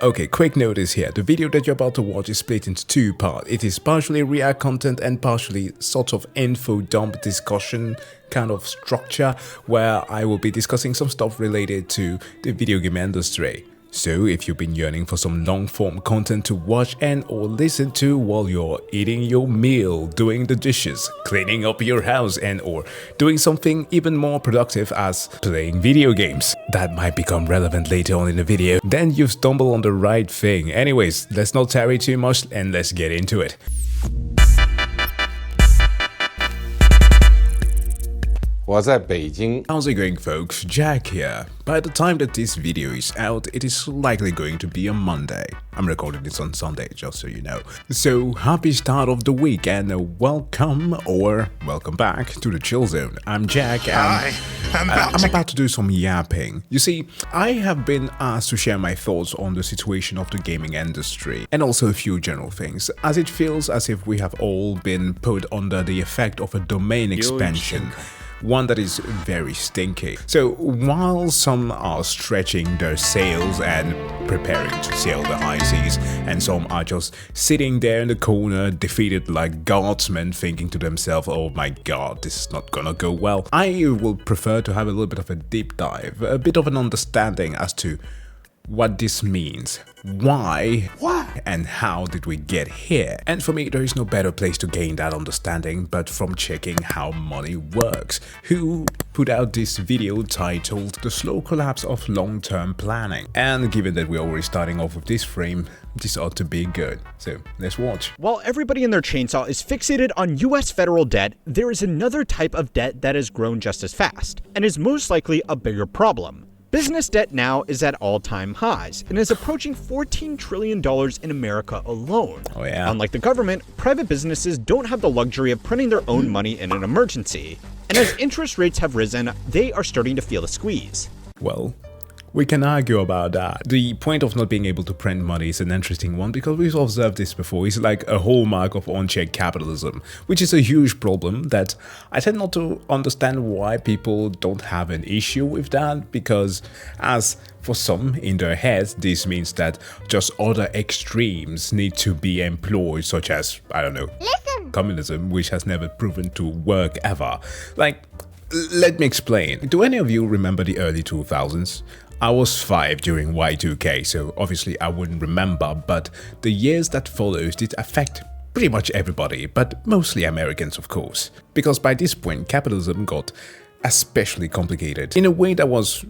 Okay, quick notice here. The video that you're about to watch is split into two parts. It is partially react content and partially sort of info dump discussion kind of structure where I will be discussing some stuff related to the video game industry. So if you've been yearning for some long-form content to watch and or listen to while you're eating your meal, doing the dishes, cleaning up your house and or doing something even more productive as playing video games that might become relevant later on in the video, then you've stumbled on the right thing. Anyways, let's not tarry too much and let's get into it. How's it going, folks? Jack here. By the time that this video is out, it is likely going to be a Monday. I'm recording this on Sunday, just so you know. So happy start of the week and welcome back to the Chill Zone. I'm Jack and I'm about to do some yapping. You see, I have been asked to share my thoughts on the situation of the gaming industry and also a few general things, as it feels as if we have all been put under the effect of a domain expansion. One that is very stinky. So while some are stretching their sails and preparing to sail the high seas, and some are just sitting there in the corner defeated like guardsmen thinking to themselves, oh my god, this is not gonna go well, I will prefer to have a little bit of a deep dive, a bit of an understanding as to what this means, why, and how did we get here. And for me, there is no better place to gain that understanding but from checking how money works, who put out this video titled The Slow Collapse of Long-Term Planning. And given that we're already starting off with this frame, this ought to be good. So let's watch. While everybody and their chainsaw is fixated on US federal debt, there is another type of debt that has grown just as fast, and is most likely a bigger problem. Business debt now is at all-time highs and is approaching $14 trillion in America alone. Oh yeah. Unlike the government, private businesses don't have the luxury of printing their own money in an emergency. And as interest rates have risen, they are starting to feel the squeeze. Well, we can argue about that. The point of not being able to print money is an interesting one because we've observed this before. It's like a hallmark of unchecked capitalism, which is a huge problem that I tend not to understand why people don't have an issue with that, because as for some in their heads, this means that just other extremes need to be employed, such as, I don't know, communism, which has never proven to work ever. Like, let me explain. Do any of you remember the early 2000s? I was 5 during Y2K, so obviously I wouldn't remember, but the years that followed did affect pretty much everybody, but mostly Americans, of course. Because by this point, capitalism got especially complicated in a way that was,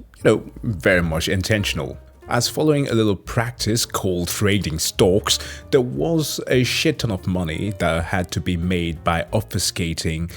very much intentional. As following a little practice called trading stocks, there was a shit ton of money that had to be made by obfuscating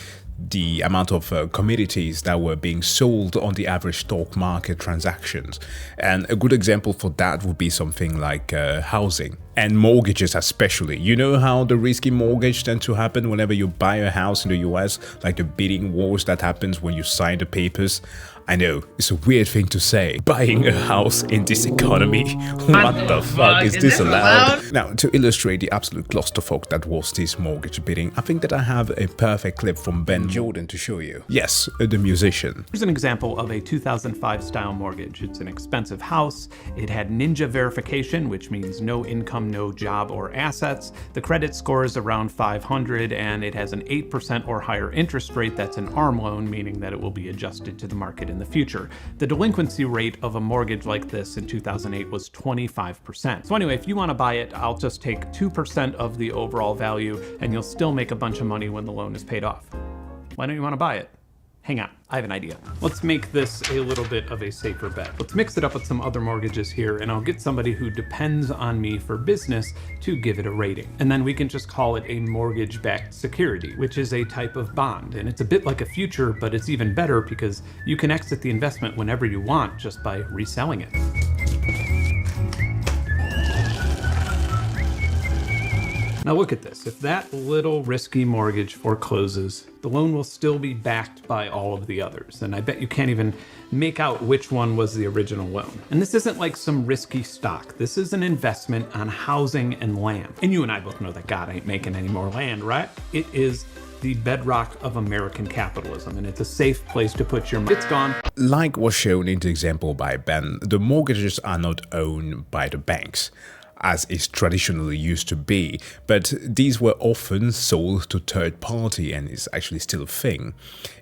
the amount of commodities that were being sold on the average stock market transactions. And a good example for that would be something like housing and mortgages especially. You know how the risky mortgage tend to happen whenever you buy a house in the US, like the bidding wars that happens when you sign the papers. I know, it's a weird thing to say, buying a house in this economy. What the fuck, is this allowed? Now, to illustrate the absolute clusterfuck that was this mortgage bidding, I think that I have a perfect clip from Ben Jordan to show you. Yes, the musician. Here's an example of a 2005 style mortgage. It's an expensive house. It had ninja verification, which means no income, no job or assets. The credit score is around 500 and it has an 8% or higher interest rate. That's an ARM loan, meaning that it will be adjusted to the market in the future. The delinquency rate of a mortgage like this in 2008 was 25%. So anyway, if you want to buy it, I'll just take 2% of the overall value and you'll still make a bunch of money when the loan is paid off. Why don't you want to buy it? Hang on, I have an idea. Let's make this a little bit of a safer bet. Let's mix it up with some other mortgages here and I'll get somebody who depends on me for business to give it a rating. And then we can just call it a mortgage-backed security, which is a type of bond. And it's a bit like a future, but it's even better because you can exit the investment whenever you want just by reselling it. Now look at this. If that little risky mortgage forecloses, the loan will still be backed by all of the others. And I bet you can't even make out which one was the original loan. And this isn't like some risky stock. This is an investment on housing and land. And you and I both know that God ain't making any more land, right? It is the bedrock of American capitalism, and it's a safe place to put your money. It's gone. Like was shown in the example by Ben, the mortgages are not owned by the banks, as is traditionally used to be, but these were often sold to third party and is actually still a thing.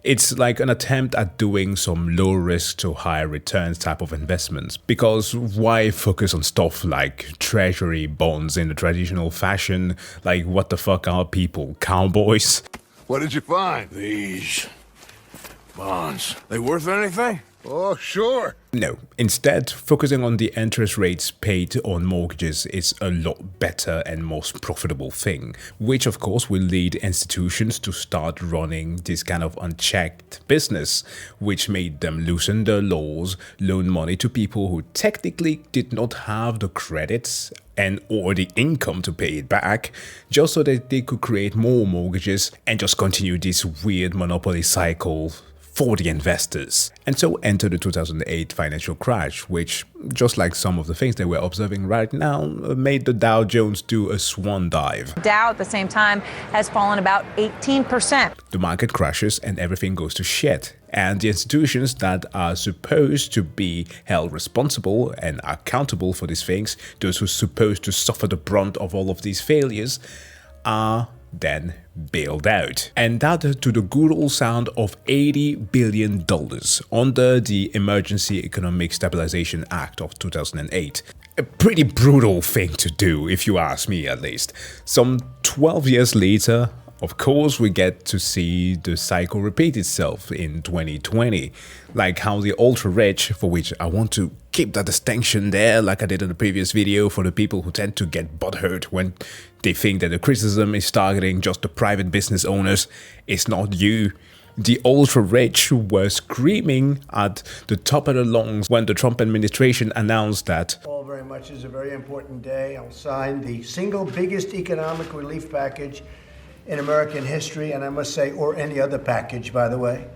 It's like an attempt at doing some low risk to high returns type of investments, because why focus on stuff like treasury bonds in the traditional fashion? Like, what the fuck are people, cowboys? What did you find? These bonds, they worth anything? Oh, sure. No, instead, focusing on the interest rates paid on mortgages is a lot better and most profitable thing, which of course will lead institutions to start running this kind of unchecked business, which made them loosen their laws, loan money to people who technically did not have the credits and or the income to pay it back, just so that they could create more mortgages and just continue this weird monopoly cycle for the investors. And so enter the 2008 financial crash, which, just like some of the things that we're observing right now, made the Dow Jones do a swan dive. Dow at the same time has fallen about 18%. The market crashes and everything goes to shit. And the institutions that are supposed to be held responsible and accountable for these things, those who are supposed to suffer the brunt of all of these failures, are then bailed out. And that to the good old sound of $80 billion under the Emergency Economic Stabilization Act of 2008. A pretty brutal thing to do, if you ask me at least. Some 12 years later, of course, we get to see the cycle repeat itself in 2020, like how the ultra-rich, for which I want to keep that distinction there, like I did in the previous video, for the people who tend to get butthurt when they think that the criticism is targeting just the private business owners. It's not you. The ultra-rich were screaming at the top of their lungs when the Trump administration announced that All very much is a very important day. I'll sign the single biggest economic relief package in American history, and I must say, or any other package, by the way.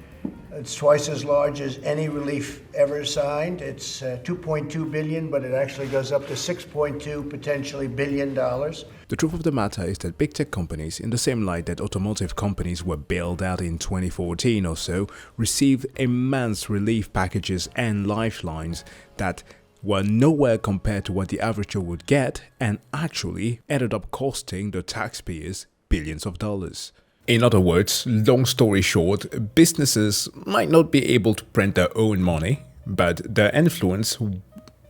It's twice as large as any relief ever signed. It's $2.2 billion, but it actually goes up to $6.2 potentially billion. the truth of the matter is that big tech companies, in the same light that automotive companies were bailed out in 2014 or so, received immense relief packages and lifelines that were nowhere compared to what the average Joe would get, and actually ended up costing the taxpayers billions of dollars. In other words, long story short, businesses might not be able to print their own money, but their influence,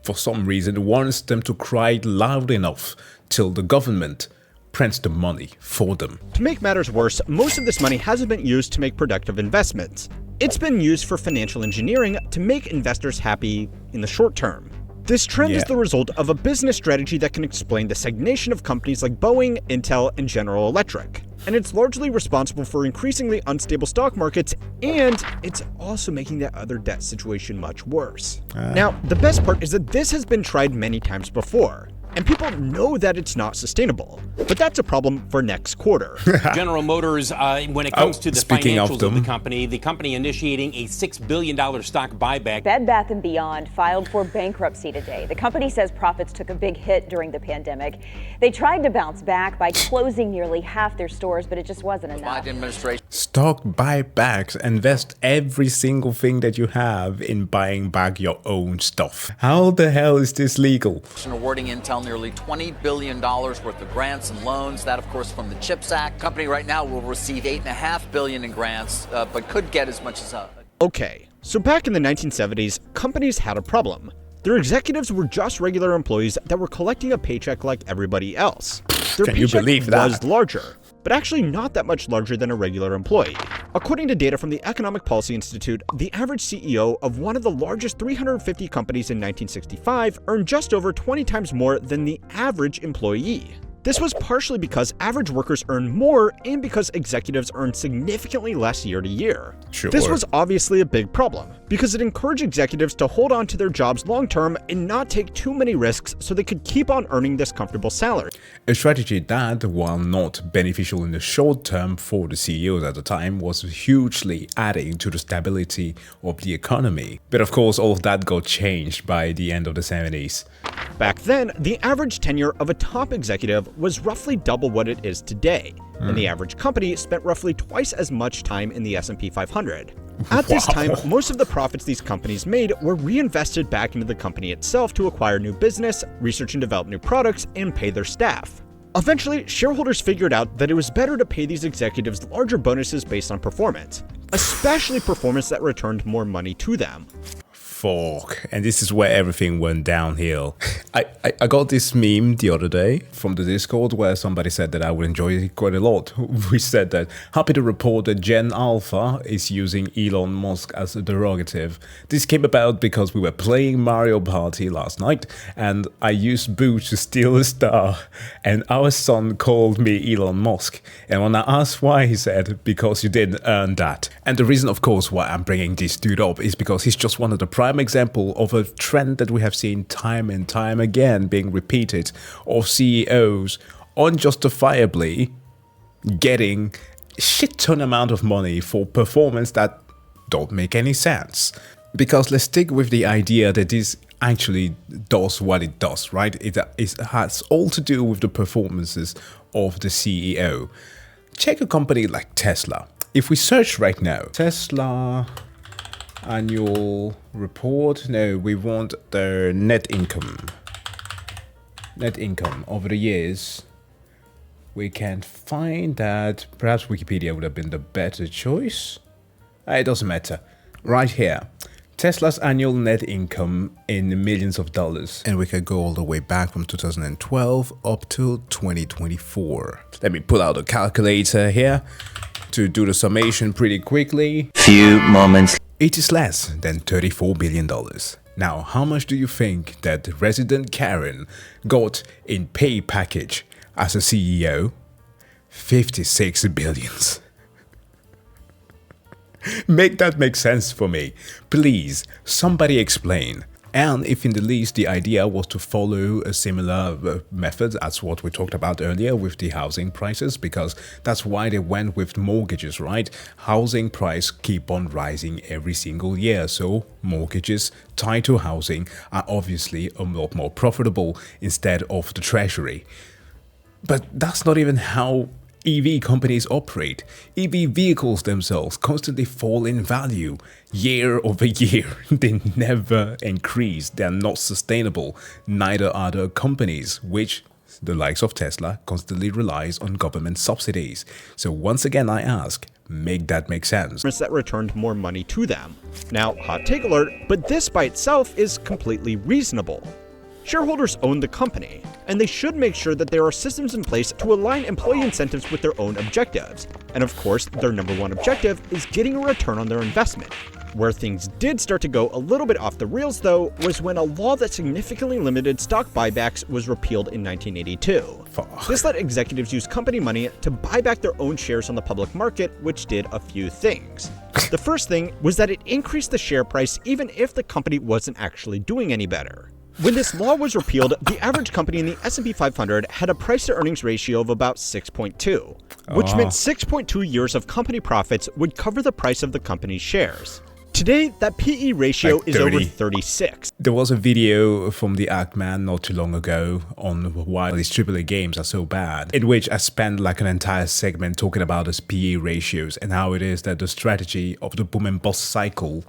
for some reason, wants them to cry loud enough till the government prints the money for them. To make matters worse, most of this money hasn't been used to make productive investments. It's been used for financial engineering to make investors happy in the short term. This trend is the result of a business strategy that can explain the stagnation of companies like Boeing, Intel, and General Electric. And it's largely responsible for increasingly unstable stock markets, and it's also making that other debt situation much worse. Now, the best part is that this has been tried many times before, and people know that it's not sustainable. But that's a problem for next quarter. General Motors, when it comes to the financials of the company initiating a $6 billion stock buyback. Bed Bath & Beyond filed for bankruptcy today. The company says profits took a big hit during the pandemic. They tried to bounce back by closing nearly half their stores, but it just wasn't enough. Stock buybacks. Invest every single thing that you have in buying back your own stuff. How the hell is this legal? Awarding Intel nearly $20 billion worth of grants and loans. That, of course, from the CHIPS Act. Company right now will receive $8.5 billion in grants, but could get as much as Okay, so back in the 1970s, companies had a problem. Their executives were just regular employees that were collecting a paycheck like everybody else. Their Can you paycheck believe that? was larger, but actually not that much larger than a regular employee. According to data from the Economic Policy Institute, the average CEO of one of the largest 350 companies in 1965 earned just over 20 times more than the average employee. This was partially because average workers earned more and because executives earned significantly less year to year. Sure. This was obviously a big problem because it encouraged executives to hold on to their jobs long term and not take too many risks so they could keep on earning this comfortable salary. A strategy that, while not beneficial in the short term for the CEOs at the time, was hugely adding to the stability of the economy. But of course, all of that got changed by the end of the 70s. Back then, the average tenure of a top executive was roughly double what it is today, and the average company spent roughly twice as much time in the S&P 500. At this time, most of the profits these companies made were reinvested back into the company itself to acquire new business, research and develop new products, and pay their staff. Eventually, shareholders figured out that it was better to pay these executives larger bonuses based on performance, especially performance that returned more money to them. Fuck. And this is where everything went downhill. I got this meme the other day from the Discord where somebody said that I would enjoy it quite a lot. We said that happy to report that Gen Alpha is using Elon Musk as a derogative. This came about because we were playing Mario Party last night and I used Boo to steal a star and our son called me Elon Musk. And when I asked why, he said, because you didn't earn that. And the reason, of course, why I'm bringing this dude up is because he's just one of the prime example of a trend that we have seen time and time again being repeated of CEOs unjustifiably getting a shit ton amount of money for performance that don't make any sense. Because let's stick with the idea that this actually does what it does, right? It has all to do with the performances of the CEO. Check a company like Tesla. If we search right now, Tesla annual report. No, we want their net income. Net income over the years. We can find that. Perhaps Wikipedia would have been the better choice. It doesn't matter. Right here. Tesla's annual net income in millions of dollars. And we can go all the way back from 2012 up to 2024. Let me pull out a calculator here to do the summation pretty quickly. Few moments. It is less than $34 billion. Now, how much do you think that resident Karen got in pay package as a CEO? 56 billions. Make that make sense for me. Please, somebody explain. And if in the least the idea was to follow a similar method as what we talked about earlier with the housing prices, because that's why they went with mortgages, right? Housing price keep on rising every single year, so mortgages tied to housing are obviously a lot more profitable instead of the treasury. But that's not even how EV companies operate. EV vehicles themselves constantly fall in value year over year. They never increase. They're not sustainable. Neither are the companies, which the likes of Tesla constantly relies on government subsidies. So once again, I ask, make that make sense. That returned more money to them. Now, hot take alert, but this by itself is completely reasonable. Shareholders own the company, and they should make sure that there are systems in place to align employee incentives with their own objectives. And of course, their number one objective is getting a return on their investment. Where things did start to go a little bit off the rails, though, was when a law that significantly limited stock buybacks was repealed in 1982. Fuck. This let executives use company money to buy back their own shares on the public market, which did a few things. The first thing was that it increased the share price even if the company wasn't actually doing any better. When this law was repealed, the average company in the S&P 500 had a price-to-earnings ratio of about 6.2, which meant 6.2 years of company profits would cover the price of the company's shares. Today, that PE ratio is over 36. There was a video from the Act Man not too long ago on why these AAA games are so bad, in which I spent like an entire segment talking about these PE ratios and how it is that the strategy of the boom and bust cycle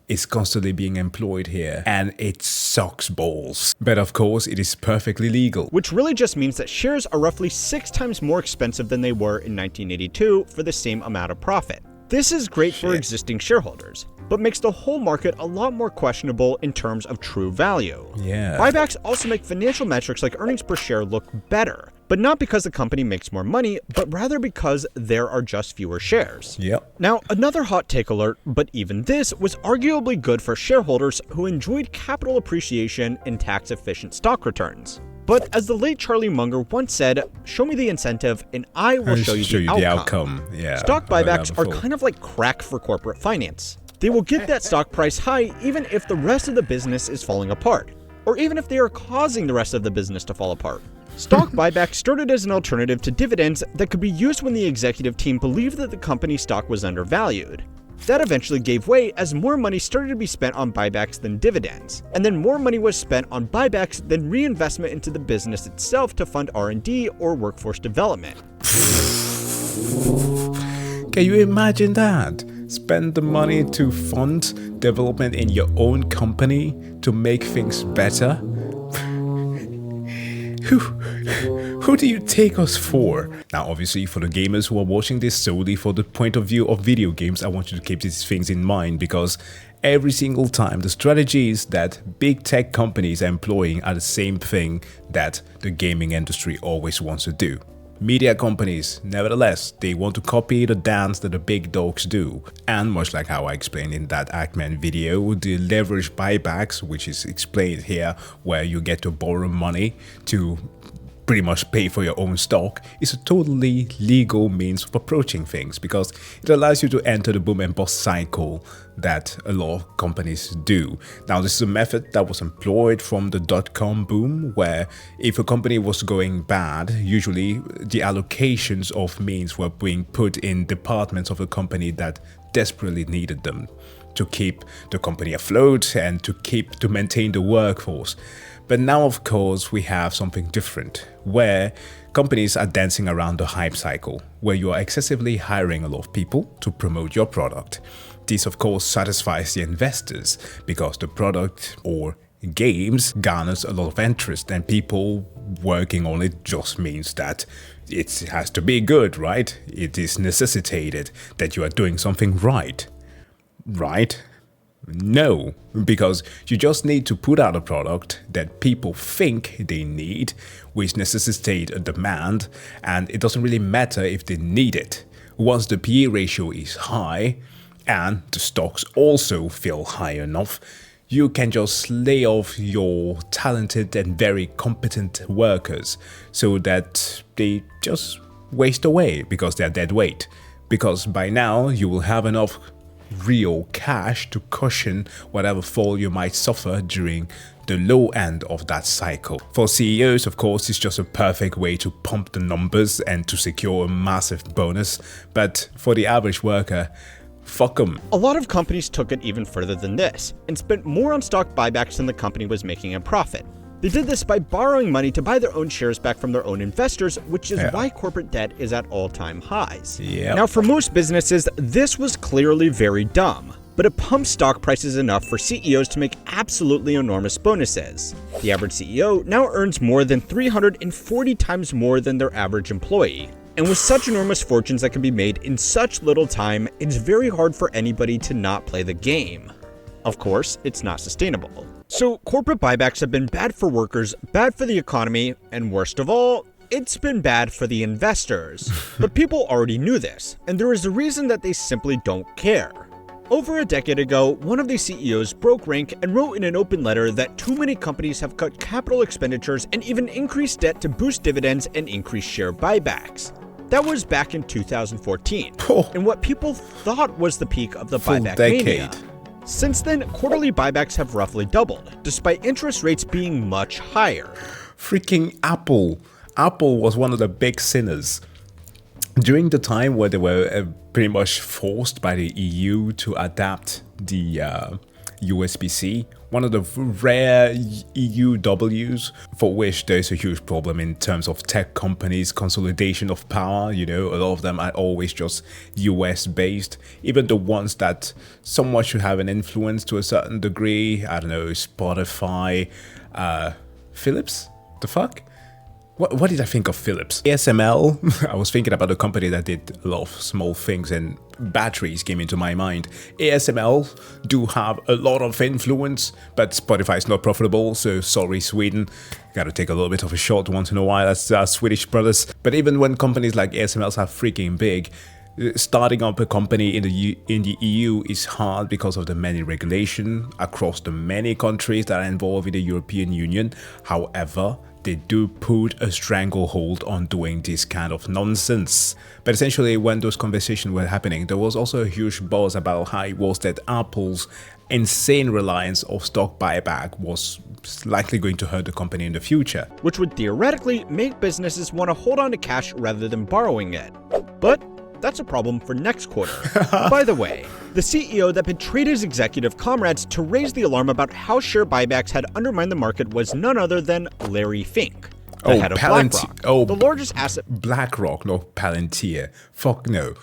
is constantly being employed here, and it sucks balls. But of course, it is perfectly legal. Which really just means that shares are roughly 6 times more expensive than they were in 1982 for the same amount of profit. This is great for existing shareholders, but makes the whole market a lot more questionable in terms of true value. Yeah. Buybacks also make financial metrics like earnings per share look better, but not because the company makes more money, but rather because there are just fewer shares. Yep. Now, another hot take alert, but even this was arguably good for shareholders who enjoyed capital appreciation and tax-efficient stock returns. But as the late Charlie Munger once said, show me the incentive and I will show you the outcome. Yeah, stock buybacks are kind of like crack for corporate finance. They will get that stock price high even if the rest of the business is falling apart, or even if they are causing the rest of the business to fall apart. Stock buybacks started as an alternative to dividends that could be used when the executive team believed that the company's stock was undervalued. That eventually gave way as more money started to be spent on buybacks than dividends, and then more money was spent on buybacks than reinvestment into the business itself to fund R&D or workforce development. Can you imagine that? Spend the money to fund development in your own company to make things better? Who do you take us for? Now, obviously, for the gamers who are watching this solely for the point of view of video games, I want you to keep these things in mind, because every single time the strategies that big tech companies are employing are the same thing that the gaming industry always wants to do. Media companies, nevertheless, they want to copy the dance that the big dogs do. And much like how I explained in that Ackman video, the leverage buybacks, which is explained here, where you get to borrow money to pretty much pay for your own stock, is a totally legal means of approaching things, because it allows you to enter the boom and bust cycle that a lot of companies do. Now, this is a method that was employed from the dot-com boom, where if a company was going bad, usually the allocations of means were being put in departments of a company that desperately needed them to keep the company afloat and to maintain the workforce. But now, of course, we have something different, where companies are dancing around the hype cycle, where you are excessively hiring a lot of people to promote your product. This, of course, satisfies the investors, because the product or games garners a lot of interest, and people working on it just means that it has to be good, right? It is necessitated that you are doing something right. Right? No, because you just need to put out a product that people think they need, which necessitates a demand, and it doesn't really matter if they need it. Once the PE ratio is high, and the stocks also feel high enough, you can just lay off your talented and very competent workers so that they just waste away because they're dead weight. Because by now you will have enough real cash to cushion whatever fall you might suffer during the low end of that cycle. For CEOs, of course, it's just a perfect way to pump the numbers and to secure a massive bonus, but for the average worker, fuck them. A lot of companies took it even further than this and spent more on stock buybacks than the company was making in profit. They did this by borrowing money to buy their own shares back from their own investors, which is why corporate debt is at all-time highs. Now, for most businesses, this was clearly very dumb, but it pumped stock prices enough for CEOs to make absolutely enormous bonuses. The average CEO now earns more than 340 times more than their average employee. And with such enormous fortunes that can be made in such little time, it's very hard for anybody to not play the game. Of course, it's not sustainable. So corporate buybacks have been bad for workers, bad for the economy, and worst of all, it's been bad for the investors. But people already knew this, and there is a reason that they simply don't care. Over a decade ago, one of these CEOs broke rank and wrote in an open letter that too many companies have cut capital expenditures and even increased debt to boost dividends and increase share buybacks. That was back in 2014, and what people thought was the peak of the buyback mania. Since then, quarterly buybacks have roughly doubled, despite interest rates being much higher. Freaking Apple. Apple was one of the big sinners. During the time where they were pretty much forced by the EU to adapt the USB-C, one of the rare EUWs for which there's a huge problem in terms of tech companies' consolidation of power. You know, a lot of them are always just US based. Even the ones that somewhat should have an influence to a certain degree. I don't know, Spotify, Philips? The fuck? What did I think of Philips? ASML, I was thinking about a company that did a lot of small things and batteries came into my mind. ASML do have a lot of influence, but Spotify is not profitable, so sorry Sweden. Gotta take a little bit of a shot once in a while as Swedish brothers. But even when companies like ASML are freaking big, starting up a company in the EU is hard because of the many regulations across the many countries that are involved in the European Union. However, they do put a stranglehold on doing this kind of nonsense. But essentially, when those conversations were happening, there was also a huge buzz about how it was that Apple's insane reliance of stock buyback was likely going to hurt the company in the future. Which would theoretically make businesses want to hold on to cash rather than borrowing it. But that's a problem for next quarter. By the way, the CEO that betrayed his executive comrades to raise the alarm about how share buybacks had undermined the market was none other than Larry Fink, the head of BlackRock, the largest asset. BlackRock, no Palantir. Fuck no.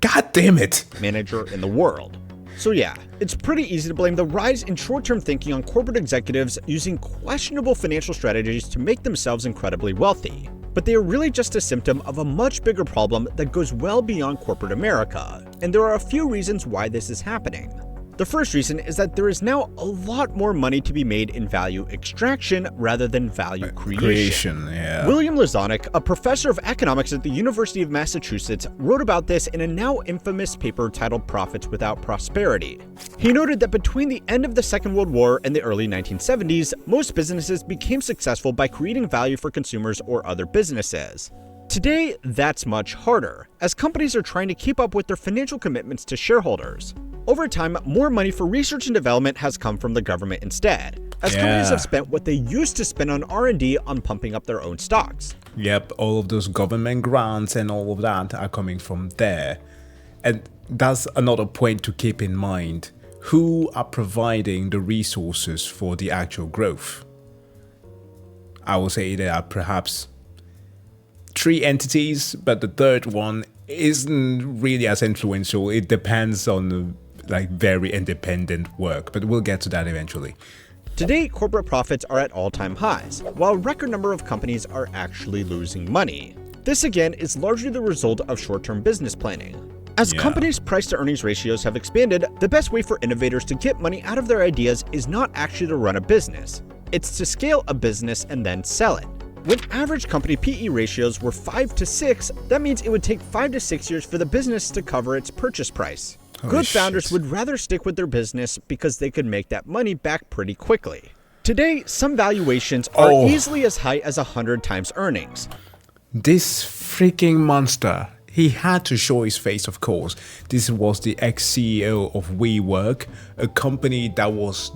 God damn it. manager in the world. So yeah, it's pretty easy to blame the rise in short-term thinking on corporate executives using questionable financial strategies to make themselves incredibly wealthy. But they are really just a symptom of a much bigger problem that goes well beyond corporate America, and there are a few reasons why this is happening. The first reason is that there is now a lot more money to be made in value extraction rather than value creation. Yeah. William Lazonick, a professor of economics at the University of Massachusetts, wrote about this in a now infamous paper titled Profits Without Prosperity. He noted that between the end of the Second World War and the early 1970s, most businesses became successful by creating value for consumers or other businesses. Today, that's much harder, as companies are trying to keep up with their financial commitments to shareholders. Over time, more money for research and development has come from the government instead, as companies have spent what they used to spend on R&D on pumping up their own stocks. Yep, all of those government grants and all of that are coming from there. And that's another point to keep in mind. Who are providing the resources for the actual growth? I will say there are perhaps 3 entities, but the third one isn't really as influential. It depends on very independent work, but we'll get to that eventually. Today, corporate profits are at all-time highs, while a record number of companies are actually losing money. This again is largely the result of short-term business planning. As companies' price-to-earnings ratios have expanded, the best way for innovators to get money out of their ideas is not actually to run a business. It's to scale a business and then sell it. When average company PE ratios were 5 to 6, that means it would take 5 to 6 years for the business to cover its purchase price. Good founders would rather stick with their business because they could make that money back pretty quickly. Today, some valuations are easily as high as 100 times earnings. This freaking monster. He had to show his face, of course. This was the ex-CEO of WeWork, a company that was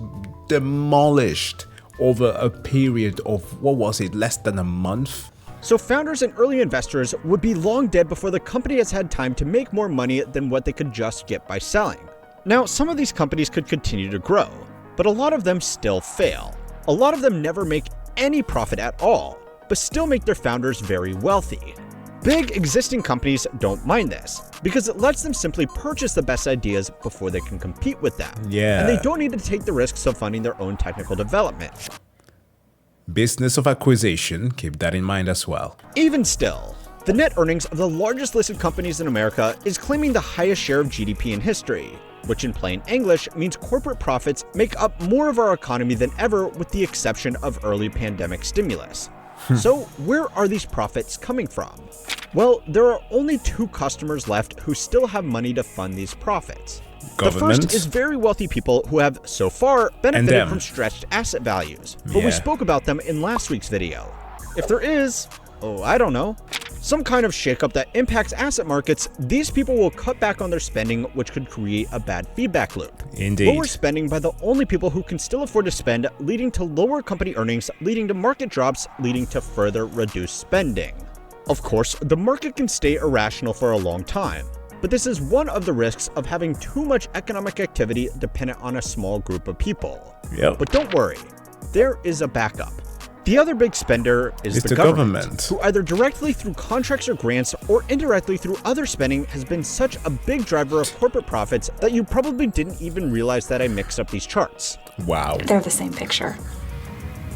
demolished over a period of, less than a month? So founders and early investors would be long dead before the company has had time to make more money than what they could just get by selling. Now, some of these companies could continue to grow, but a lot of them still fail. A lot of them never make any profit at all, but still make their founders very wealthy. Big existing companies don't mind this, because it lets them simply purchase the best ideas before they can compete with them. And they don't need to take the risks of funding their own technical development. Business of acquisition, keep that in mind as well. Even still, the net earnings of the largest listed companies in America is claiming the highest share of GDP in history, which in plain English means corporate profits make up more of our economy than ever with the exception of early pandemic stimulus. So where are these profits coming from? Well, there are only 2 customers left who still have money to fund these profits. The first is very wealthy people who have, so far, benefited from stretched asset values, but we spoke about them in last week's video. If there is, I don't know, some kind of shakeup that impacts asset markets, these people will cut back on their spending, which could create a bad feedback loop. Indeed. Lower spending by the only people who can still afford to spend, leading to lower company earnings, leading to market drops, leading to further reduced spending. Of course, the market can stay irrational for a long time, but this is one of the risks of having too much economic activity dependent on a small group of people. But don't worry, there is a backup. The other big spender is the government, who either directly through contracts or grants or indirectly through other spending has been such a big driver of corporate profits that you probably didn't even realize that I mixed up these charts. Wow. They're the same picture.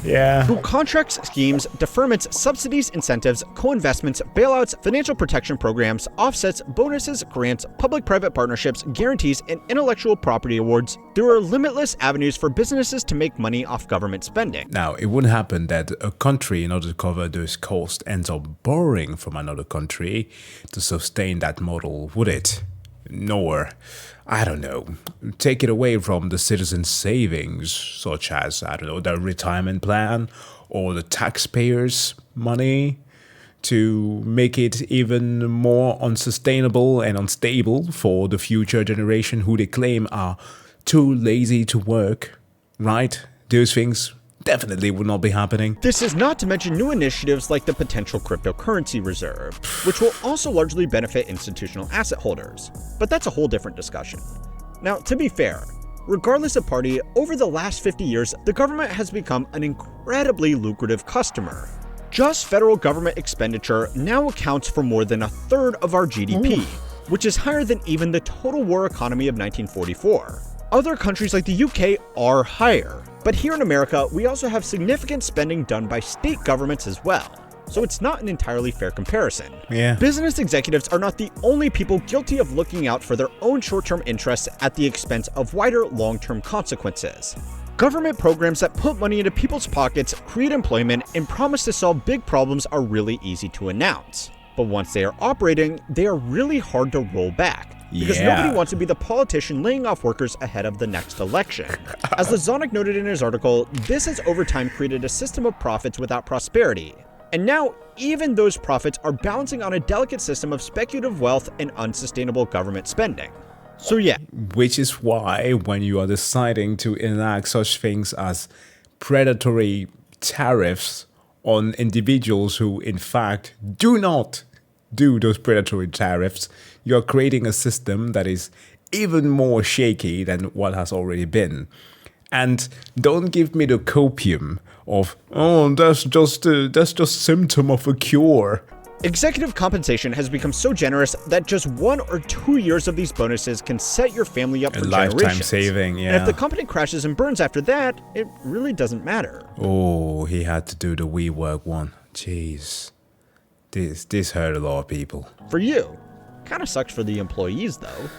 Through contracts, schemes, deferments, subsidies, incentives, co-investments, bailouts, financial protection programs, offsets, bonuses, grants, public-private partnerships, guarantees, and intellectual property awards, there are limitless avenues for businesses to make money off government spending. Now, it wouldn't happen that a country, in order to cover those costs, ends up borrowing from another country to sustain that model, would it? Nor, I don't know, take it away from the citizens' savings, such as, the retirement plan or the taxpayers' money, to make it even more unsustainable and unstable for the future generation who they claim are too lazy to work, right? Those things definitely would not be happening. This is not to mention new initiatives like the potential cryptocurrency reserve, which will also largely benefit institutional asset holders. But that's a whole different discussion. Now, to be fair, regardless of party, over the last 50 years, the government has become an incredibly lucrative customer. Just federal government expenditure now accounts for more than 1/3 of our GDP. which is higher than even the total war economy of 1944. Other countries like the UK are higher, but here in America, we also have significant spending done by state governments as well. So it's not an entirely fair comparison. Yeah. Business executives are not the only people guilty of looking out for their own short-term interests at the expense of wider long-term consequences. Government programs that put money into people's pockets, create employment, and promise to solve big problems are really easy to announce. But once they are operating, they are really hard to roll back. Because nobody wants to be the politician laying off workers ahead of the next election. As Lazonic noted in his article, this has over time created a system of profits without prosperity. And now, even those profits are balancing on a delicate system of speculative wealth and unsustainable government spending. So yeah. Which is why when you are deciding to enact such things as predatory tariffs on individuals who in fact do not do those predatory tariffs, you're creating a system that is even more shaky than what has already been. And don't give me the copium of, oh, that's just symptom of a cure. Executive compensation has become so generous that just 1 or 2 years of these bonuses can set your family up for lifetime generations. saving, yeah. And if the company crashes and burns after that, it really doesn't matter. Oh, he had to do the WeWork one. Jeez. This hurt a lot of people. For you. Kinda sucks for the employees though.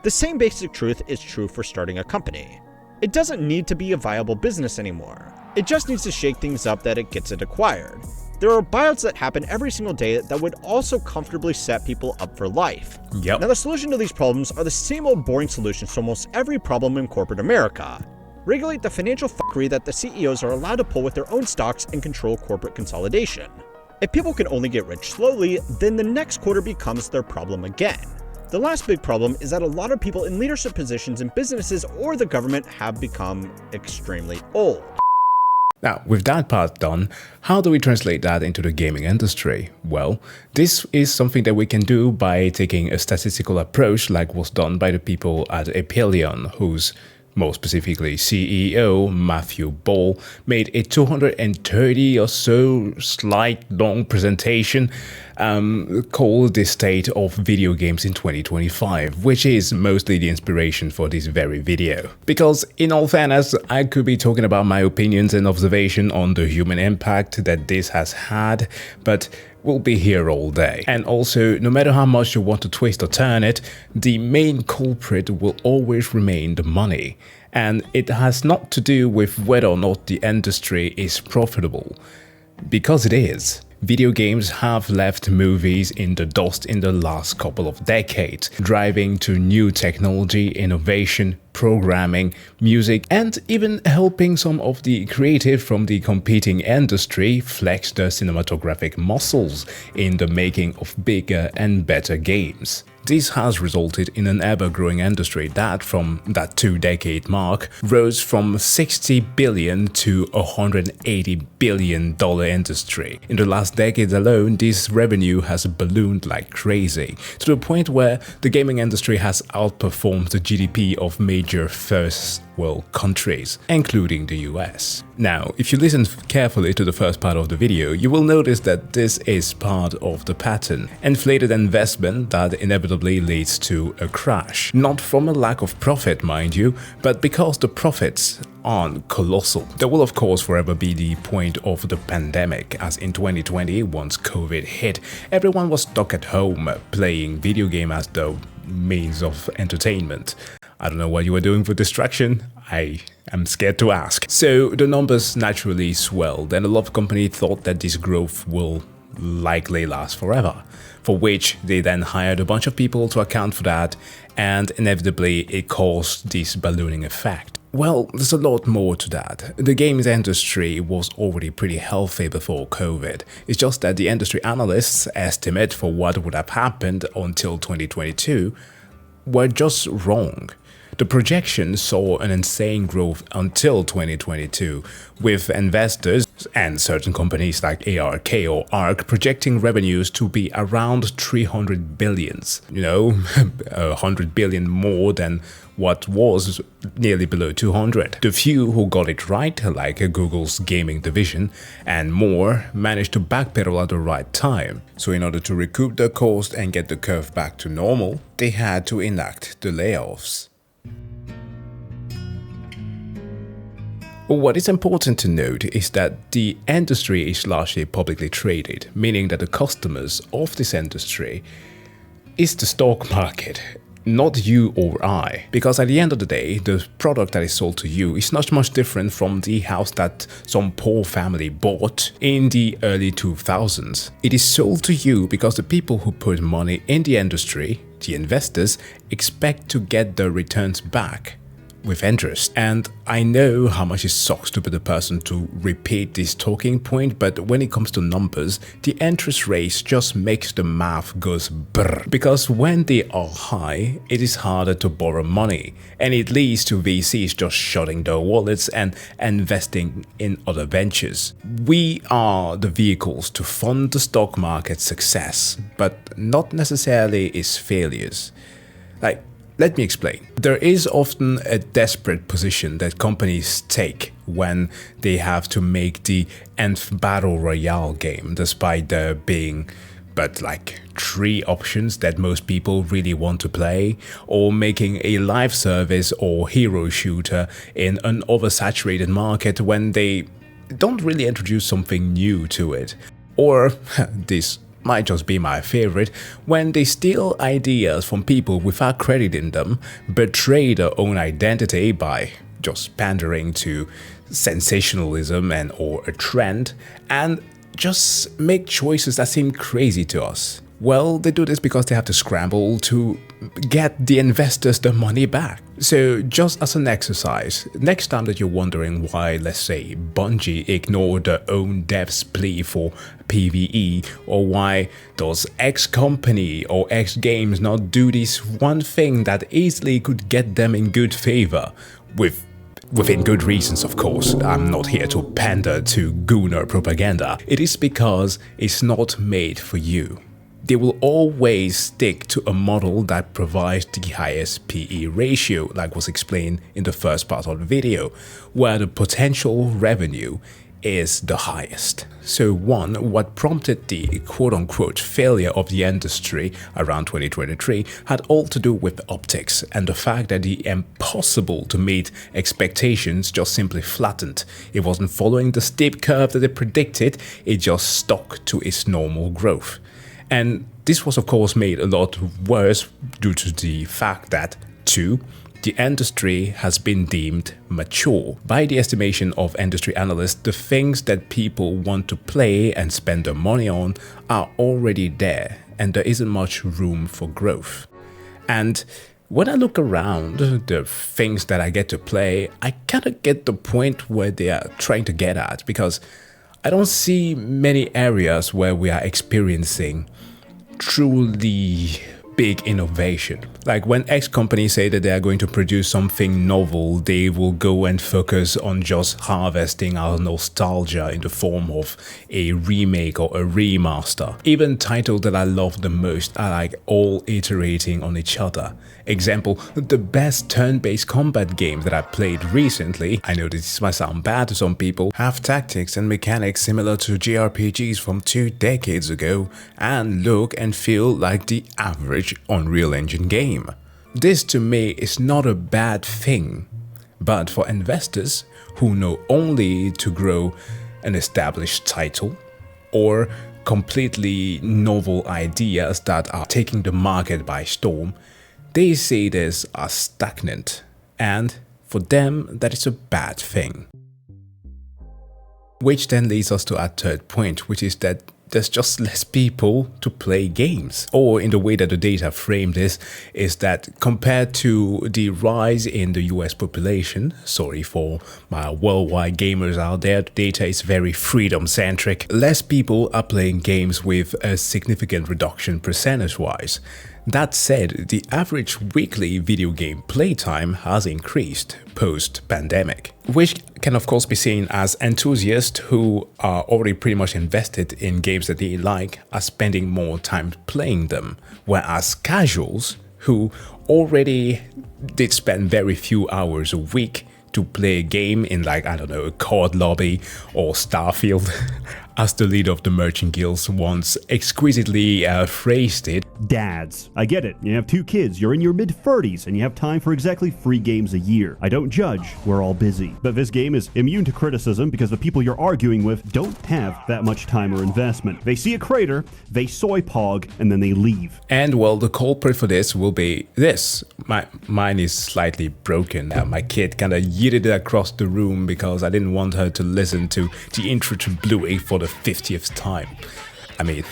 The same basic truth is true for starting a company. It doesn't need to be a viable business anymore. It just needs to shake things up that it gets it acquired. There are buyouts that happen every single day that would also comfortably set people up for life. Yep. Now the solution to these problems are the same old boring solutions to almost every problem in corporate America. Regulate the financial fuckery that the CEOs are allowed to pull with their own stocks and control corporate consolidation. If people can only get rich slowly, then the next quarter becomes their problem again. The last big problem is that a lot of people in leadership positions in businesses or the government have become extremely old. Now, with that part done, how do we translate that into the gaming industry? Well, this is something that we can do by taking a statistical approach like was done by the people at Epelion, whose more specifically CEO Matthew Ball made a 230 or so slide long presentation called The State of Video Games in 2025, which is mostly the inspiration for this very video. Because in all fairness, I could be talking about my opinions and observation on the human impact that this has had, but we'll be here all day. And also, no matter how much you want to twist or turn it, the main culprit will always remain the money. And it has not to do with whether or not the industry is profitable, because it is. Video games have left movies in the dust in the last couple of decades, driving to new technology, innovation, programming, music, and even helping some of the creative from the competing industry flex their cinematographic muscles in the making of bigger and better games. This has resulted in an ever-growing industry that, from that 2-decade mark, rose from $60 billion to $180 billion industry. In the last decade alone, this revenue has ballooned like crazy, to the point where the gaming industry has outperformed the GDP of major first world countries, including the US. Now, if you listen carefully to the first part of the video, you will notice that this is part of the pattern. Inflated investment that inevitably leads to a crash. Not from a lack of profit, mind you, but because the profits aren't colossal. There will of course forever be the point of the pandemic, as in 2020, once COVID hit, everyone was stuck at home playing video game as the means of entertainment. I don't know what you were doing for distraction. I am scared to ask. So the numbers naturally swelled, and a lot of companies thought that this growth will likely last forever, for which they then hired a bunch of people to account for that, and inevitably it caused this ballooning effect. Well, there's a lot more to that. The games industry was already pretty healthy before COVID. It's just that the industry analysts' estimate for what would have happened until 2022 were just wrong. The projections saw an insane growth until 2022, with investors and certain companies like ARK or ARK projecting revenues to be around 300 billions, 100 billion more than what was nearly below 200. The few who got it right, like Google's gaming division and more, managed to backpedal at the right time. So in order to recoup their cost and get the curve back to normal, they had to enact the layoffs. What is important to note is that the industry is largely publicly traded, meaning that the customers of this industry is the stock market, not you or I. Because at the end of the day, the product that is sold to you is not much different from the house that some poor family bought in the early 2000s. It is sold to you because the people who put money in the industry, the investors, expect to get their returns back with interest. And I know how much it sucks to be the person to repeat this talking point, but when it comes to numbers, the interest rates just makes the math goes brr. Because when they are high, it is harder to borrow money, and it leads to VCs just shutting their wallets and investing in other ventures. We are the vehicles to fund the stock market's success, but not necessarily its failures. Let me explain. There is often a desperate position that companies take when they have to make the nth battle royale game, despite there being but 3 options that most people really want to play, or making a live service or hero shooter in an oversaturated market when they don't really introduce something new to it. Or this might just be my favorite, when they steal ideas from people without crediting them, betray their own identity by just pandering to sensationalism and or a trend, and just make choices that seem crazy to us. Well, they do this because they have to scramble to get the investors their money back. So just as an exercise, next time that you're wondering why, let's say, Bungie ignored their own devs' plea for PvE, or why does X company or X games not do this one thing that easily could get them in good favor, within good reasons, of course. I'm not here to pander to gooner propaganda. It is because it's not made for you. They will always stick to a model that provides the highest PE ratio, like was explained in the first part of the video, where the potential revenue is the highest. So what prompted the quote-unquote failure of the industry around 2023 had all to do with optics and the fact that the impossible to meet expectations just simply flattened. It wasn't following the steep curve that it predicted, it just stuck to its normal growth. And this was of course made a lot worse due to the fact that 2. The industry has been deemed mature. By the estimation of industry analysts, the things that people want to play and spend their money on are already there, and there isn't much room for growth. And when I look around the things that I get to play, I kind of get the point where they are trying to get at, because I don't see many areas where we are experiencing truly big innovation. Like when X companies say that they are going to produce something novel, they will go and focus on just harvesting our nostalgia in the form of a remake or a remaster. Even titles that I love the most are all iterating on each other. Example, the best turn-based combat game that I played recently, I know this might sound bad to some people, have tactics and mechanics similar to JRPGs from 2 decades ago and look and feel like the average Unreal Engine game. This to me is not a bad thing, but for investors who know only to grow an established title or completely novel ideas that are taking the market by storm, they see this as stagnant, and for them that is a bad thing. Which then leads us to our third point, which is that there's just less people to play games. Or in the way that the data frame this, is that compared to the rise in the US population, sorry for my worldwide gamers out there, the data is very freedom-centric, less people are playing games with a significant reduction percentage-wise. That said, the average weekly video game playtime has increased post-pandemic, which can of course be seen as enthusiasts who are already pretty much invested in games that they like are spending more time playing them, whereas casuals who already did spend very few hours a week to play a game in, like, I don't know, a COD lobby or Starfield, as the leader of the Merchant Guilds once exquisitely phrased it. Dads, I get it. You have 2 kids, you're in your mid-30s, and you have time for exactly 3 games a year. I don't judge, we're all busy. But this game is immune to criticism because the people you're arguing with don't have that much time or investment. They see a crater, they soy pog, and then they leave. And well, the culprit for this will be this. Mine is slightly broken. My kid kind of yeeted it across the room because I didn't want her to listen to the intro to Blue 8 for the 50th time. I mean,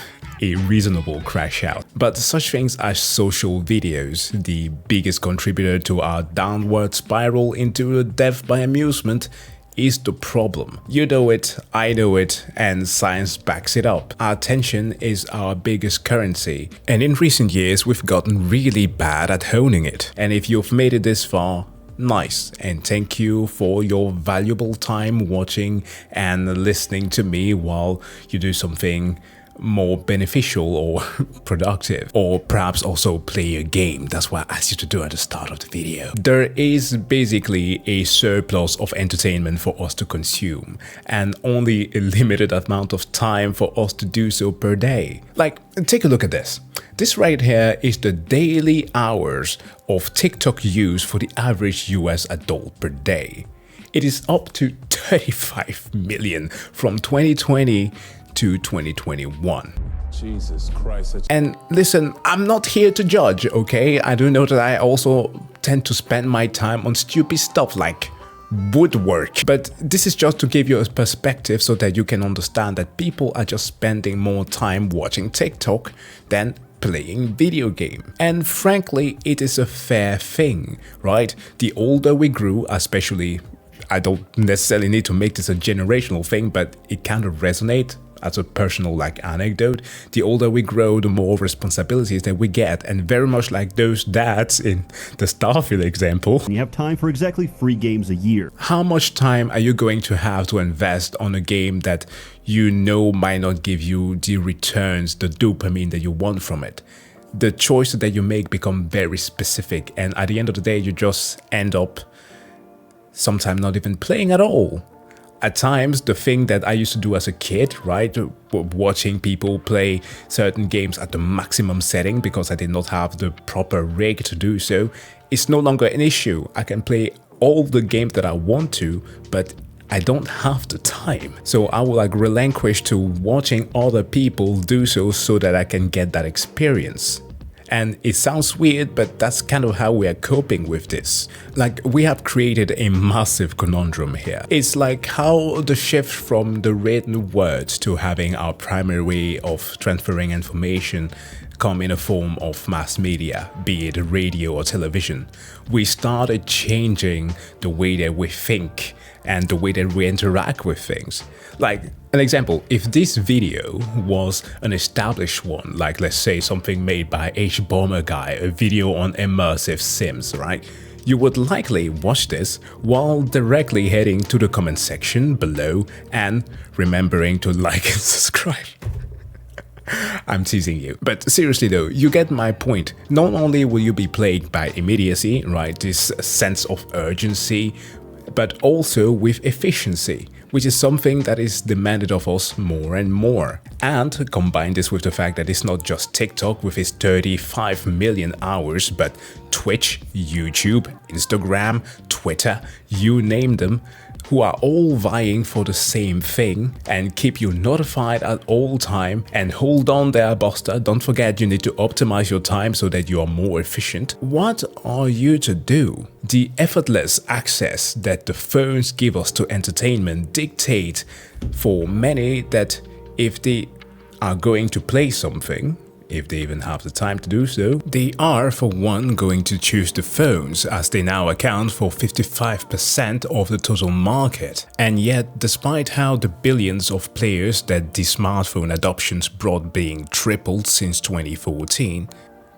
a reasonable crash out. But such things as social videos, the biggest contributor to our downward spiral into a death by amusement, is the problem. You know it, I know it, and science backs it up. Our attention is our biggest currency, and in recent years we've gotten really bad at honing it. And if you've made it this far, nice, and thank you for your valuable time watching and listening to me while you do something more beneficial or productive, or perhaps also play a game. That's what I asked you to do at the start of the video. There is basically a surplus of entertainment for us to consume, and only a limited amount of time for us to do so per day. Like, take a look at this. This right here is the daily hours of TikTok use for the average US adult per day. It is up to 35 million from 2020 to 2021. Jesus Christ. And listen, I'm not here to judge, okay? I do know that I also tend to spend my time on stupid stuff like woodwork. But this is just to give you a perspective so that you can understand that people are just spending more time watching TikTok than playing video game. And frankly, it is a fair thing, right? The older we grew, especially, I don't necessarily need to make this a generational thing, but it kind of resonates as a personal anecdote. The older we grow, the more responsibilities that we get, and very much like those dads in the Starfield example. You have time for exactly 3 games a year. How much time are you going to have to invest on a game that you know might not give you the returns, the dopamine that you want from it? The choices that you make become very specific, and at the end of the day, you just end up sometimes not even playing at all. At times, the thing that I used to do as a kid, right, watching people play certain games at the maximum setting because I did not have the proper rig to do so, is no longer an issue. I can play all the games that I want to, but I don't have the time. So I will relinquish to watching other people do so that I can get that experience. And it sounds weird, but that's kind of how we are coping with this. We have created a massive conundrum here. It's like how the shift from the written words to having our primary way of transferring information come in a form of mass media, be it radio or television. We started changing the way that we think and the way that we interact with things. Like an example, if this video was an established one, like let's say something made by H-Bomber Guy, a video on immersive sims, right? You would likely watch this while directly heading to the comment section below and remembering to like and subscribe. I'm teasing you. But seriously though, you get my point. Not only will you be plagued by immediacy, right, this sense of urgency, but also with efficiency, which is something that is demanded of us more and more. And combine this with the fact that it's not just TikTok with its 35 million hours, but Twitch, YouTube, Instagram, Twitter, you name them, who are all vying for the same thing and keep you notified at all time. And hold on there, Buster, don't forget you need to optimize your time so that you are more efficient. What are you to do? The effortless access that the phones give us to entertainment dictate for many that if they are going to play something, if they even have the time to do so, they are, for one, going to choose the phones, as they now account for 55% of the total market. And yet, despite how the billions of players that the smartphone adoptions brought being tripled since 2014,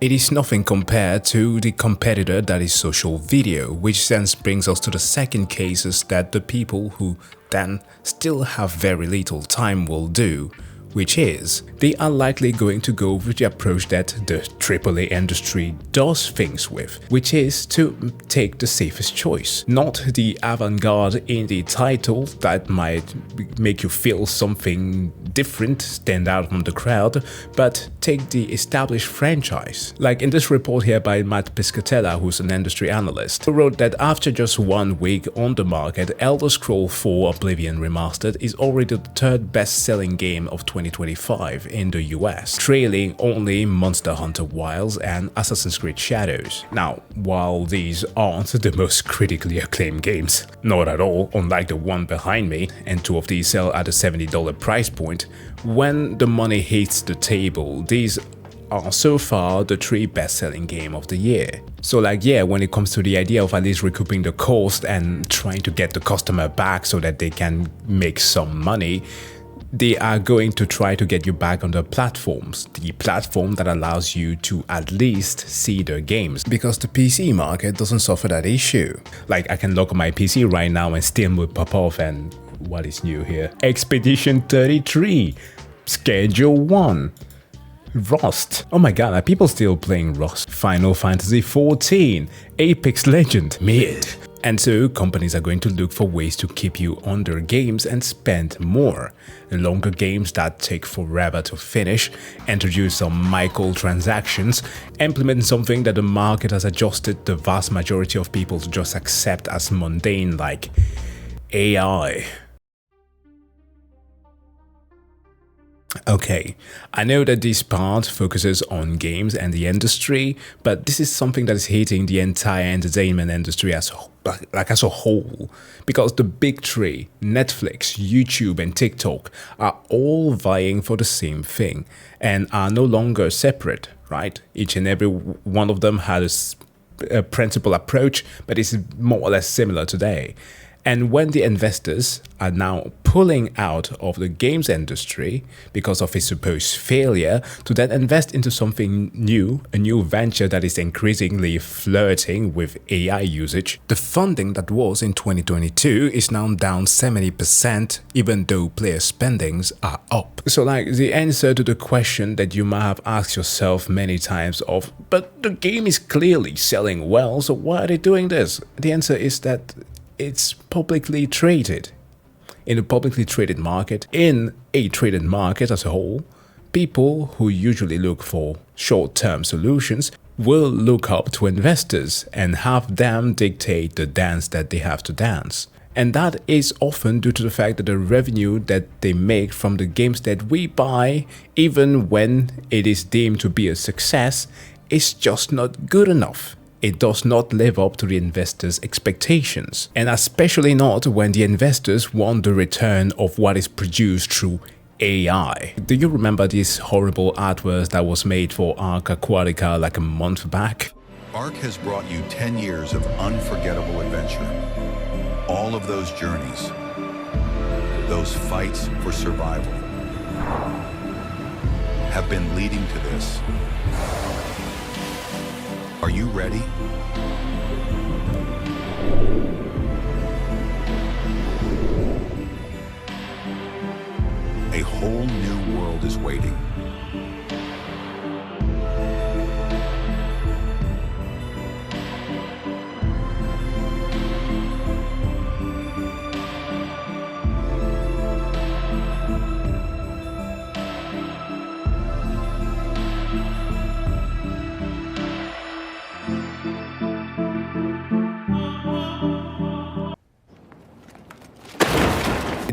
it is nothing compared to the competitor that is social video, which then brings us to the second cases that the people who then still have very little time will do, which is, they are likely going to go with the approach that the AAA industry does things with, which is to take the safest choice. Not the avant-garde indie title that might make you feel something different, stand out from the crowd, but take the established franchise. Like in this report here by Matt Piscatella, who's an industry analyst, who wrote that after just 1 week on the market, Elder Scrolls 4 Oblivion Remastered is already the third best-selling game of 2025 in the US, trailing only Monster Hunter Wilds and Assassin's Creed Shadows. Now, while these aren't the most critically acclaimed games, not at all, unlike the one behind me, and 2 of these sell at a $70 price point, when the money hits the table, these are so far the 3 best-selling game of the year. So like, yeah, when it comes to the idea of at least recouping the cost and trying to get the customer back so that they can make some money, they are going to try to get you back on the platforms, the platform that allows you to at least see their games, because the PC market doesn't suffer that issue. Like, I can look at my PC right now and Steam will pop off and what is new here? Expedition 33, Schedule 1, Rust. Oh my god, are people still playing Rust? Final Fantasy 14, Apex Legend, mid. And so companies are going to look for ways to keep you on their games and spend more. Longer games that take forever to finish, introduce some microtransactions, implement something that the market has adjusted the vast majority of people to just accept as mundane, like AI. Okay, I know that this part focuses on games and the industry, but this is something that is hitting the entire entertainment industry as a whole, because the big 3, Netflix, YouTube and TikTok, are all vying for the same thing and are no longer separate, right? Each and every one of them has a principal approach, but it's more or less similar today. And when the investors are now pulling out of the games industry because of its supposed failure to then invest into something new, a new venture that is increasingly flirting with AI usage, the funding that was in 2022 is now down 70%, even though player spendings are up. So like, the answer to the question that you might have asked yourself many times of, but the game is clearly selling well, so why are they doing this? The answer is that it's publicly traded. In a publicly traded market, in a traded market as a whole, people who usually look for short-term solutions will look up to investors and have them dictate the dance that they have to dance. And that is often due to the fact that the revenue that they make from the games that we buy, even when it is deemed to be a success, is just not good enough. It does not live up to the investors' expectations, and especially not when the investors want the return of what is produced through AI. Do you remember this horrible artwork that was made for Ark Aquatica like a month back? Ark has brought you 10 years of unforgettable adventure. All of those journeys, those fights for survival, have been leading to this. Are you ready? A whole new world is waiting.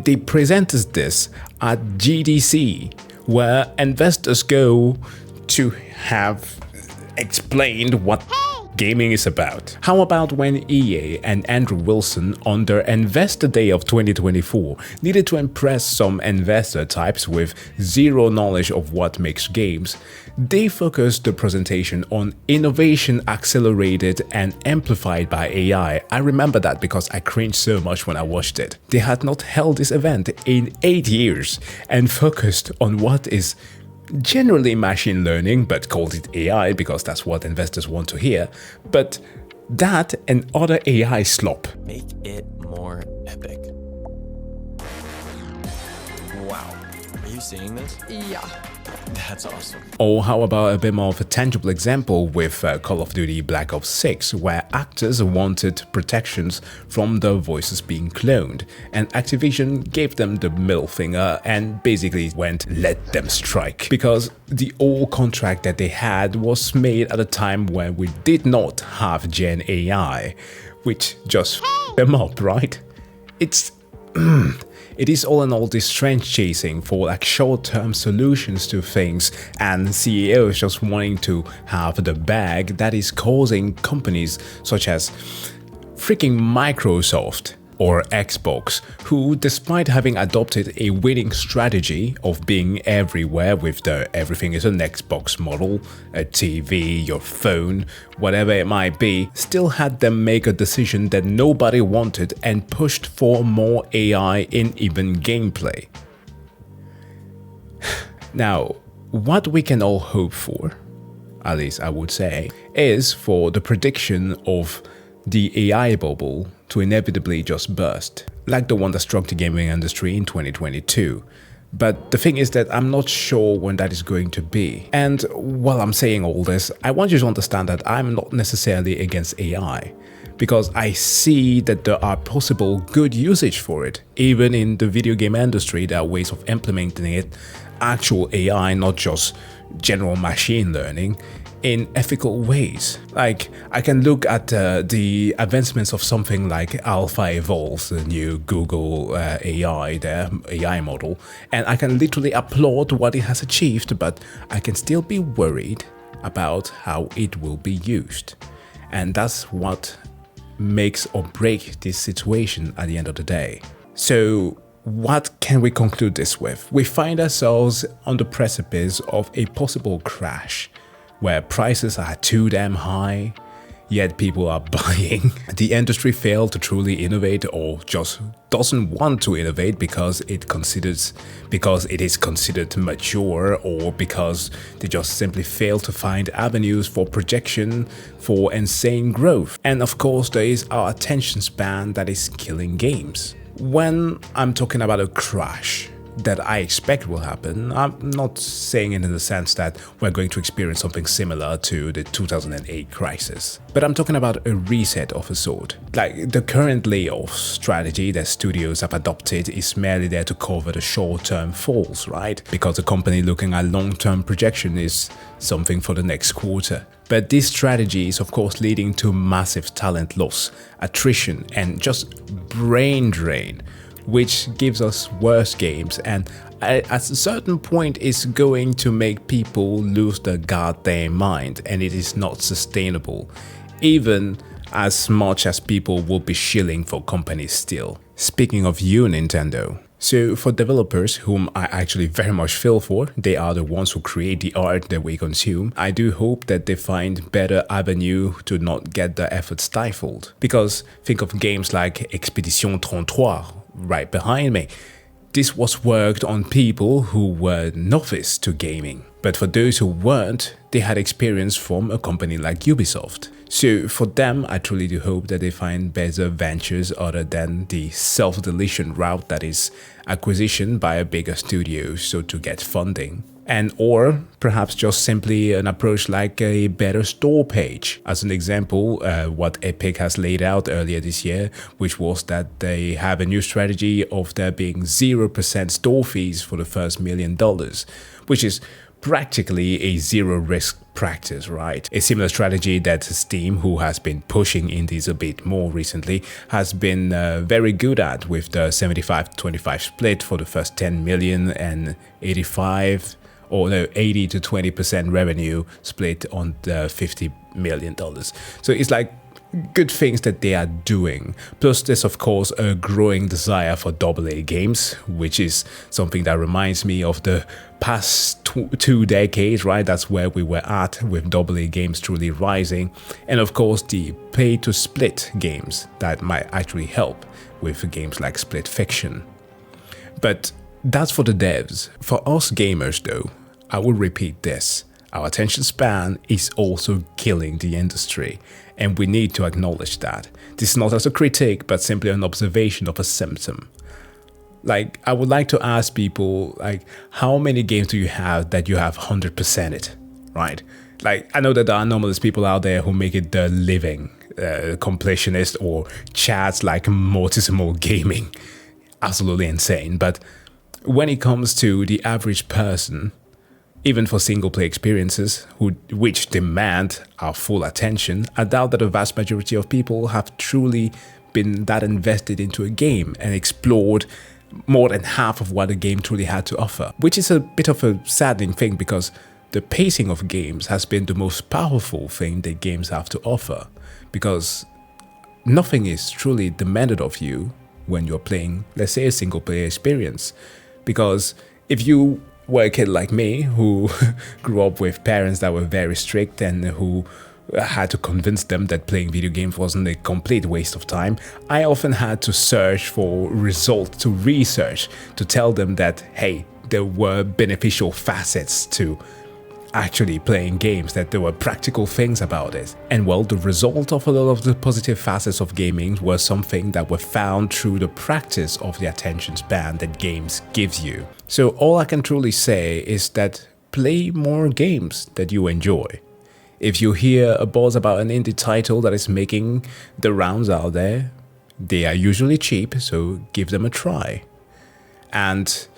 They presented this at GDC, where investors go to have explained what gaming is about. How about when EA and Andrew Wilson on their Investor Day of 2024 needed to impress some investor types with zero knowledge of what makes games? They focused the presentation on innovation accelerated and amplified by AI. I remember that because I cringed so much when I watched it. They had not held this event in 8 years and focused on what is generally machine learning, but called it AI because that's what investors want to hear. But that and other AI slop. Make it more epic. Wow. Are you seeing this? Yeah. That's awesome. Or how about a bit more of a tangible example with Call of Duty Black Ops 6, where actors wanted protections from their voices being cloned, and Activision gave them the middle finger and basically went, let them strike. Because the old contract that they had was made at a time where we did not have Gen AI, which just f***ed them up, right? It is all in all this trend chasing for like short-term solutions to things, and CEOs just wanting to have the bag that is causing companies such as freaking Microsoft or Xbox, who despite having adopted a winning strategy of being everywhere with the everything is an Xbox model, a TV, your phone, whatever it might be, still had them make a decision that nobody wanted and pushed for more AI in even gameplay. Now, what we can all hope for, at least I would say, is for the prediction of the AI bubble to inevitably just burst, like the one that struck the gaming industry in 2022. But the thing is that I'm not sure when that is going to be. And while I'm saying all this, I want you to understand that I'm not necessarily against AI, because I see that there are possible good usage for it. Even in the video game industry, there are ways of implementing it, actual AI, not just general machine learning, in ethical ways. Like, I can look at the advancements of something like Alpha Evolve, the new Google AI, their AI model, and I can literally applaud what it has achieved, but I can still be worried about how it will be used. And that's what makes or break this situation at the end of the day. So what can we conclude this with? We find ourselves on the precipice of a possible crash, where prices are too damn high, yet people are buying. The industry failed to truly innovate, or just doesn't want to innovate because it is considered mature, or because they just simply fail to find avenues for projection for insane growth. And of course, there is our attention span that is killing games. When I'm talking about a crash that I expect will happen, I'm not saying it in the sense that we're going to experience something similar to the 2008 crisis, but I'm talking about a reset of a sort. Like, the current layoff strategy that studios have adopted is merely there to cover the short-term falls, right? Because a company looking at long-term projection is something for the next quarter. But this strategy is of course leading to massive talent loss, attrition, and just brain drain, which gives us worse games, and at a certain point is going to make people lose their goddamn mind, and it is not sustainable, even as much as people will be shilling for companies still. Speaking of you, Nintendo. So for developers, whom I actually very much feel for, they are the ones who create the art that we consume, I do hope that they find better avenue to not get their effort stifled. Because think of games like Expedition 33, right behind me. This was worked on people who were novice to gaming. But for those who weren't, they had experience from a company like Ubisoft. So for them, I truly do hope that they find better ventures other than the self-deletion route, that is acquisition by a bigger studio so to get funding. And or perhaps just simply an approach like a better store page. As an example, what Epic has laid out earlier this year, which was that they have a new strategy of there being 0% store fees for the first $1 million, which is practically a zero-risk practice, right? A similar strategy that Steam, who has been pushing indies a bit more recently, has been very good at, with the 75-25 split for the first 10 million and 80 to 20% revenue split on the $50 million. So it's like good things that they are doing. Plus there's of course a growing desire for AA games, which is something that reminds me of the past two decades, right? That's where we were at, with AA games truly rising. And of course the pay to split games that might actually help with games like Split Fiction. But that's for the devs. For us gamers though, I will repeat this. Our attention span is also killing the industry, and we need to acknowledge that. This is not as a critique, but simply an observation of a symptom. Like, I would like to ask people, like, how many games do you have that you have 100% it, right? Like, I know that there are anomalous people out there who make it their living, completionist or chats like Mortisimal Gaming. Absolutely insane. But when it comes to the average person, even for single-player experiences, which demand our full attention, I doubt that the vast majority of people have truly been that invested into a game and explored more than half of what the game truly had to offer. Which is a bit of a saddening thing, because the pacing of games has been the most powerful thing that games have to offer. Because nothing is truly demanded of you when you're playing, let's say, a single-player experience. Because if you were a kid like me who grew up with parents that were very strict and who had to convince them that playing video games wasn't a complete waste of time, I often had to search for results, to research, to tell them that, hey, there were beneficial facets to actually playing games, that there were practical things about it. And well, the result of a lot of the positive facets of gaming were something that were found through the practice of the attention span that games gives you. So all I can truly say is that play more games that you enjoy. If you hear a buzz about an indie title that is making the rounds out there, they are usually cheap, so give them a try. And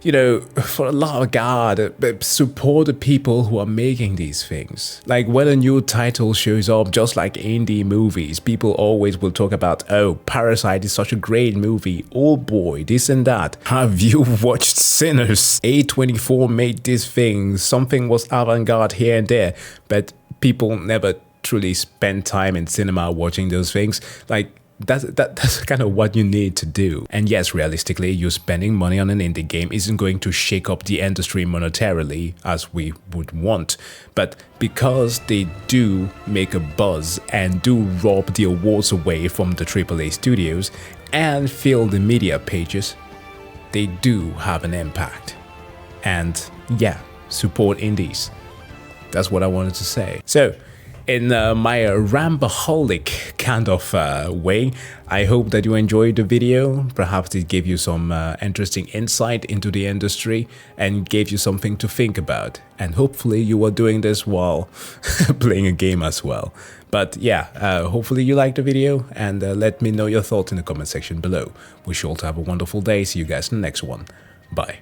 you know, for the love of God, support the people who are making these things. Like, when a new title shows up, just like indie movies, people always will talk about, oh, Parasite is such a great movie, oh boy, this and that. Have you watched Sinners? A24 made this thing, something was avant-garde here and there, but people never truly spend time in cinema watching those things. Like, that's kind of what you need to do. And yes, realistically, you spending money on an indie game isn't going to shake up the industry monetarily as we would want. But because they do make a buzz and do rob the awards away from the AAA studios and fill the media pages, they do have an impact. And yeah, support indies. That's what I wanted to say. So, in my rambaholic kind of way, I hope that you enjoyed the video. Perhaps it gave you some interesting insight into the industry and gave you something to think about. And hopefully you are doing this while playing a game as well. But yeah, hopefully you liked the video, and let me know your thoughts in the comment section below. Wish you all to have a wonderful day. See you guys in the next one. Bye.